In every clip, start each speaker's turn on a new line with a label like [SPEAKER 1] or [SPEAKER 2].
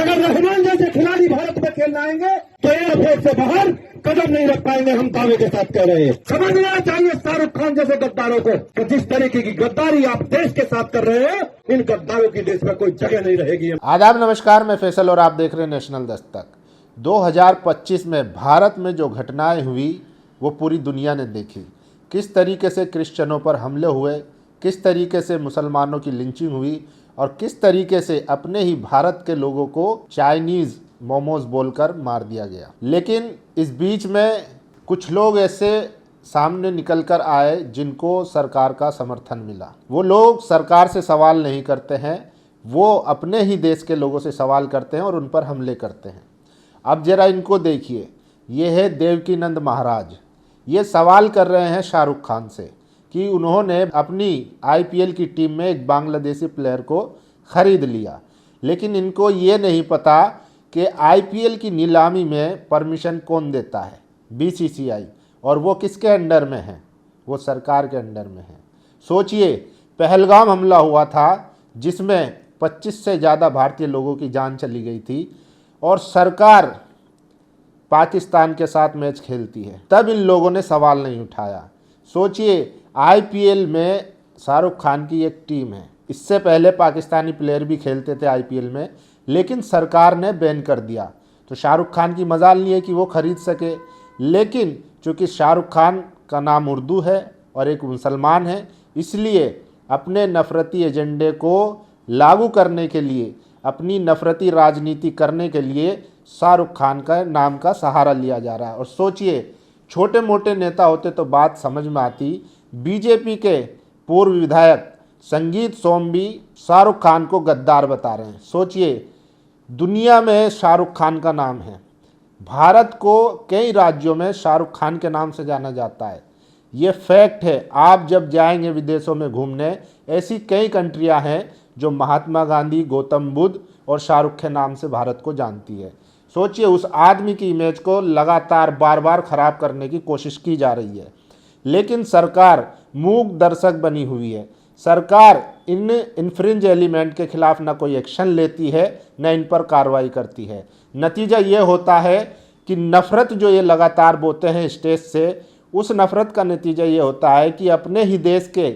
[SPEAKER 1] अगर रहमान जैसे खिलाड़ी भारत में खेलने आएंगे तो एयरपोर्ट से बाहर कदम नहीं रख पाएंगे, हम दावे के साथ कह रहे हैं। समझना चाहिए शाहरुख खान जैसे गद्दारों को कि जिस तरीके की गद्दारी आप देश के साथ कर रहे हैं, इन गद्दारों की देश में कोई जगह नहीं रहेगी।
[SPEAKER 2] आदाब, नमस्कार, मैं फैसल और आप देख रहे हैं नेशनल दस्तक। 2025 में भारत में जो घटनाएं हुई वो पूरी दुनिया ने देखी। किस तरीके से क्रिश्चियनों पर हमले हुए, किस तरीके से मुसलमानों की लिंचिंग हुई और किस तरीके से अपने ही भारत के लोगों को चाइनीज़ मोमोज बोलकर मार दिया गया। लेकिन इस बीच में कुछ लोग ऐसे सामने निकल कर आए जिनको सरकार का समर्थन मिला। वो लोग सरकार से सवाल नहीं करते हैं, वो अपने ही देश के लोगों से सवाल करते हैं और उन पर हमले करते हैं। अब जरा इनको देखिए, ये है देवकीनंद महाराज। ये सवाल कर रहे हैं शाहरुख खान से कि उन्होंने अपनी आईपीएल की टीम में एक बांग्लादेशी प्लेयर को ख़रीद लिया, लेकिन इनको ये नहीं पता कि आईपीएल की नीलामी में परमिशन कौन देता है, बीसीसीआई, और वो किसके अंडर में है, वो सरकार के अंडर में है। सोचिए, पहलगाम हमला हुआ था जिसमें 25 से ज़्यादा भारतीय लोगों की जान चली गई थी और सरकार पाकिस्तान के साथ मैच खेलती है, तब इन लोगों ने सवाल नहीं उठाया। सोचिए, आईपीएल में शाहरुख खान की एक टीम है, इससे पहले पाकिस्तानी प्लेयर भी खेलते थे आईपीएल में, लेकिन सरकार ने बैन कर दिया। तो शाहरुख खान की मजाल नहीं है कि वो खरीद सके, लेकिन चूँकि शाहरुख खान का नाम उर्दू है और एक मुसलमान है, इसलिए अपने नफरती एजेंडे को लागू करने के लिए, अपनी नफरती राजनीति करने के लिए शाहरुख खान का नाम का सहारा लिया जा रहा है। और सोचिए, छोटे मोटे नेता होते तो बात समझ में आती। बीजेपी के पूर्व विधायक संगीत सोम भी शाहरुख खान को गद्दार बता रहे हैं। सोचिए, दुनिया में शाहरुख खान का नाम है, भारत को कई राज्यों में शाहरुख खान के नाम से जाना जाता है, ये फैक्ट है। आप जब जाएंगे विदेशों में घूमने, ऐसी कई कंट्रियां हैं जो महात्मा गांधी, गौतम बुद्ध और शाहरुख के नाम से भारत को जानती है। सोचिए, उस आदमी की इमेज को लगातार बार बार ख़राब करने की कोशिश की जा रही है, लेकिन सरकार मूक दर्शक बनी हुई है। सरकार इन इन्फ्रिंज एलिमेंट के खिलाफ ना कोई एक्शन लेती है, न इन पर कार्रवाई करती है। नतीजा ये होता है कि नफ़रत जो ये लगातार बोते हैं स्टेज से, उस नफ़रत का नतीजा ये होता है कि अपने ही देश के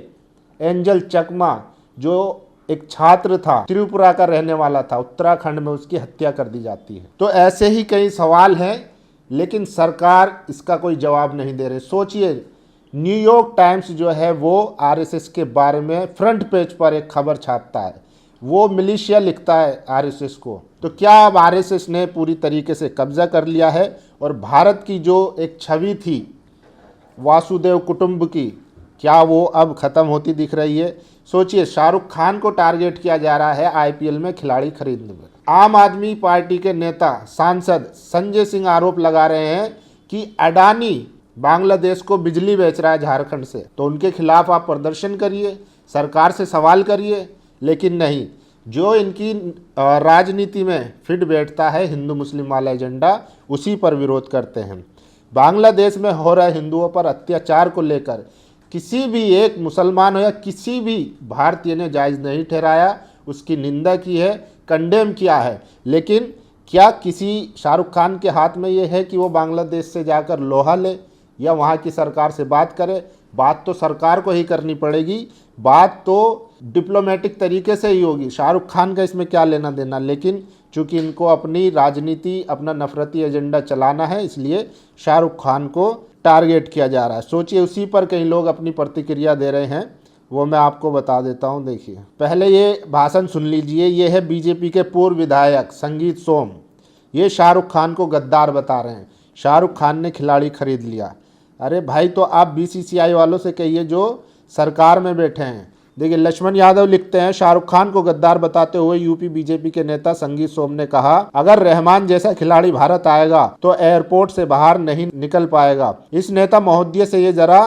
[SPEAKER 2] एंजल चकमा, जो एक छात्र था, त्रिपुरा का रहने वाला था, उत्तराखंड में उसकी हत्या कर दी जाती है। तो ऐसे ही कई सवाल हैं, लेकिन सरकार इसका कोई जवाब नहीं दे रही। सोचिए, न्यूयॉर्क टाइम्स जो है वो आरएसएस के बारे में फ्रंट पेज पर एक खबर छापता है, वो मिलिशिया लिखता है आरएसएस को। तो क्या अब आरएसएस ने पूरी तरीके से कब्जा कर लिया है और भारत की जो एक छवि थी वासुदेव कुटुंब की, क्या वो अब ख़त्म होती दिख रही है? सोचिए, शाहरुख खान को टारगेट किया जा रहा है आईपीएल में खिलाड़ी खरीदने में। आम आदमी पार्टी के नेता सांसद संजय सिंह आरोप लगा रहे हैं कि अडानी बांग्लादेश को बिजली बेच रहा है झारखंड से, तो उनके खिलाफ आप प्रदर्शन करिए, सरकार से सवाल करिए। लेकिन नहीं, जो इनकी राजनीति में फिट बैठता है, हिंदू मुस्लिम वाला एजेंडा, उसी पर विरोध करते हैं। बांग्लादेश में हो रहे हिंदुओं पर अत्याचार को लेकर किसी भी एक मुसलमान हो या किसी भी भारतीय ने जायज़ नहीं ठहराया, उसकी निंदा की है, कंडेम किया है। लेकिन क्या किसी शाहरुख खान के हाथ में ये है कि वो बांग्लादेश से जाकर लोहा ले या वहाँ की सरकार से बात करे? बात तो सरकार को ही करनी पड़ेगी, बात तो डिप्लोमेटिक तरीके से ही होगी। शाहरुख खान का इसमें क्या लेना देना, लेकिन चूंकि इनको अपनी राजनीति, अपना नफरती एजेंडा चलाना है, इसलिए शाहरुख खान को टारगेट किया जा रहा है। सोचिए, उसी पर कई लोग अपनी प्रतिक्रिया दे रहे हैं, वो मैं आपको बता देता हूं। देखिए, पहले ये भाषण सुन लीजिए। ये है बीजेपी के पूर्व विधायक संगीत सोम, ये शाहरुख खान को गद्दार बता रहे हैं। शाहरुख खान ने खिलाड़ी खरीद लिया। अरे भाई, तो आप बीसीसीआई वालों से कहिए जो सरकार में बैठे हैं। देखिए, लक्ष्मण यादव लिखते हैं, शाहरुख खान को गद्दार बताते हुए यूपी बीजेपी के नेता संगीत सोम ने कहा, अगर रहमान जैसा खिलाड़ी भारत आएगा तो एयरपोर्ट से बाहर नहीं निकल पाएगा। इस नेता महोदय से ये जरा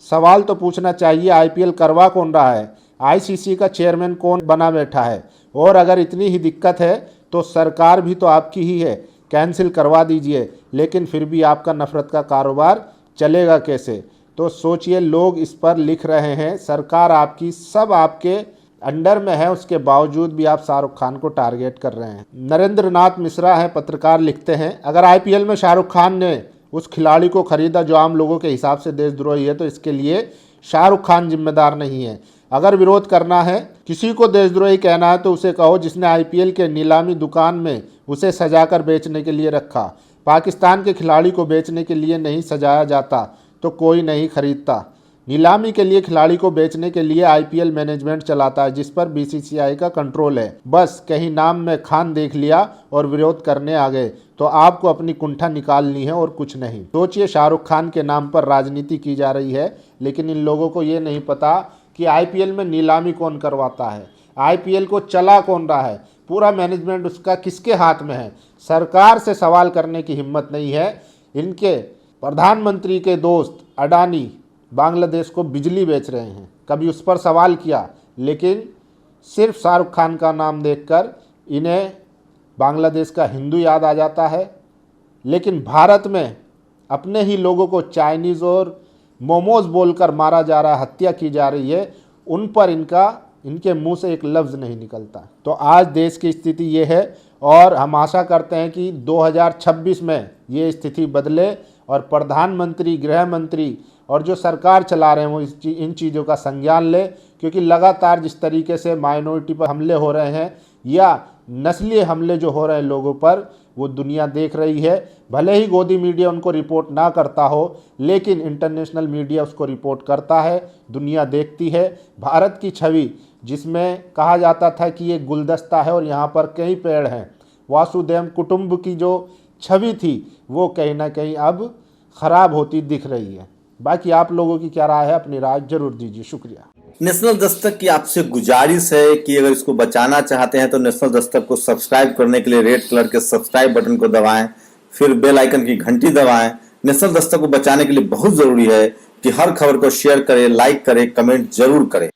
[SPEAKER 2] सवाल तो पूछना चाहिए, आईपीएल करवा कौन रहा है, आईसीसी का चेयरमैन कौन बना बैठा है, और अगर इतनी ही दिक्कत है तो सरकार भी तो आपकी ही है, कैंसिल करवा दीजिए। लेकिन फिर भी आपका नफरत का कारोबार चलेगा कैसे? तो सोचिए, लोग इस पर लिख रहे हैं, सरकार आपकी, सब आपके अंडर में है, उसके बावजूद भी आप शाहरुख खान को टारगेट कर रहे हैं। नरेंद्र नाथ मिश्रा हैं, पत्रकार, लिखते हैं, अगर आईपीएल में शाहरुख खान ने उस खिलाड़ी को खरीदा जो आम लोगों के हिसाब से देशद्रोही है, तो इसके लिए शाहरुख खान जिम्मेदार नहीं है। अगर विरोध करना है, किसी को देशद्रोही कहना है, तो उसे कहो जिसने आईपीएल के नीलामी दुकान में उसे सजाकर बेचने के लिए रखा। पाकिस्तान के खिलाड़ी को बेचने के लिए नहीं सजाया जाता तो कोई नहीं खरीदता। नीलामी के लिए, खिलाड़ी को बेचने के लिए आईपीएल मैनेजमेंट चलाता है, जिस पर बीसीसीआई का कंट्रोल है। बस कहीं नाम में खान देख लिया और विरोध करने आ गए, तो आपको अपनी कुंठा निकालनी है और कुछ नहीं। सोचिए, शाहरुख खान के नाम पर राजनीति की जा रही है, लेकिन इन लोगों को ये नहीं पता कि आईपीएल में नीलामी कौन करवाता है, आईपीएल को चला कौन रहा है, पूरा मैनेजमेंट उसका किसके हाथ में है। सरकार से सवाल करने की हिम्मत नहीं है। इनके प्रधानमंत्री के दोस्त अडानी बांग्लादेश को बिजली बेच रहे हैं, कभी उस पर सवाल किया? लेकिन सिर्फ शाहरुख खान का नाम देखकर इन्हें बांग्लादेश का हिंदू याद आ जाता है। लेकिन भारत में अपने ही लोगों को चाइनीज़ और मोमोज बोलकर मारा जा रहा है, हत्या की जा रही है, उन पर इनके मुंह से एक लफ्ज़ नहीं निकलता। तो आज देश की स्थिति ये है और हम आशा करते हैं कि 2026 में ये स्थिति बदले और प्रधानमंत्री, गृह मंत्री और जो सरकार चला रहे हैं वो इन चीज़ों का संज्ञान ले, क्योंकि लगातार जिस तरीके से माइनॉरिटी पर हमले हो रहे हैं या नस्लीय हमले जो हो रहे हैं लोगों पर, वो दुनिया देख रही है। भले ही गोदी मीडिया उनको रिपोर्ट ना करता हो, लेकिन इंटरनेशनल मीडिया उसको रिपोर्ट करता है, दुनिया देखती है। भारत की छवि, जिसमें कहा जाता था कि ये गुलदस्ता है और यहाँ पर कई पेड़ हैं, वासुदेव कुटुंब की जो छवि थी वो कहीं ना कहीं अब ख़राब होती दिख रही है। बाकी आप लोगों की क्या राय है, अपनी राय जरूर दीजिए। शुक्रिया।
[SPEAKER 3] नेशनल दस्तक की आपसे गुजारिश है कि अगर इसको बचाना चाहते हैं तो नेशनल दस्तक को सब्सक्राइब करने के लिए रेड कलर के सब्सक्राइब बटन को दबाएं, फिर बेल आइकन की घंटी दबाएं। नेशनल दस्तक को बचाने के लिए बहुत जरूरी है कि हर खबर को शेयर करें, लाइक करें, कमेंट जरूर करें।